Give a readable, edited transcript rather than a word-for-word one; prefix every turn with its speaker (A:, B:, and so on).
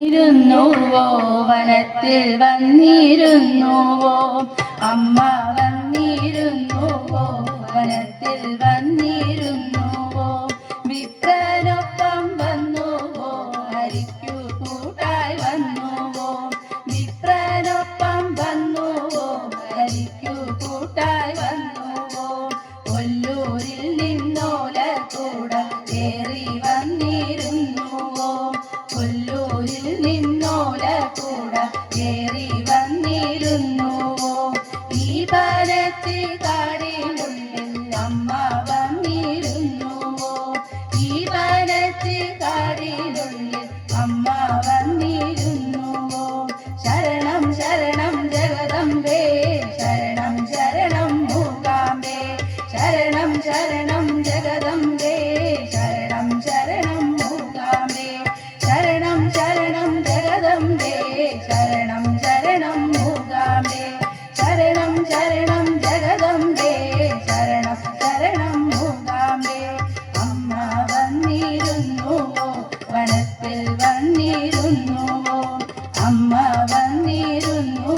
A: ഇരുന്നുവോ വനത്തിൽ വന്നിരുന്നുവോ അമ്മ വന്നിരുന്നുവോ വനത്തിൽ വന്നിരുന്നുവോ വിപ്രനൊപ്പം വന്നുവോ ഹരിക്കു കൂട്ടായി വന്നുവോ വിപ്രനൊപ്പം വന്നുവോ ഹരിക്കു കൂട്ടായി വന്നുവോ കൊല്ലൂരിൽ നിന്നോല കൂട കേറി വന്നിരുന്നുവോ കൊല്ലൂരിൽ നിന്നോല കൂട കേറി വന്നിരുന്നുവോ ഈ പരത്തി കാടിനുള്ളിൽ അമ്മ വന്നിരുന്നുവോ ഈ പരത്തി കാടിനുള്ളിൽ അമ്മ വന്നിരുന്നുവോ ശരണം ശരണം ജഗദംബേ ശരണം ശരണം മൂകാംബേ ശരണം ശരണം ജഗദംബേ ശരണം ശരണം മൂകാംബേ ശരണം ശരണം ജഗദംബേ ശരണം ശരണം മൂകാംബേ ശരണം ശരണം ജഗദംബേ ശരണം ശരണം മൂകാംബേ അമ്മ വന്നിരുന്നുവോ വനത്തിൽ വന്നിരുന്നുവോ അമ്മ വന്നിരുന്നു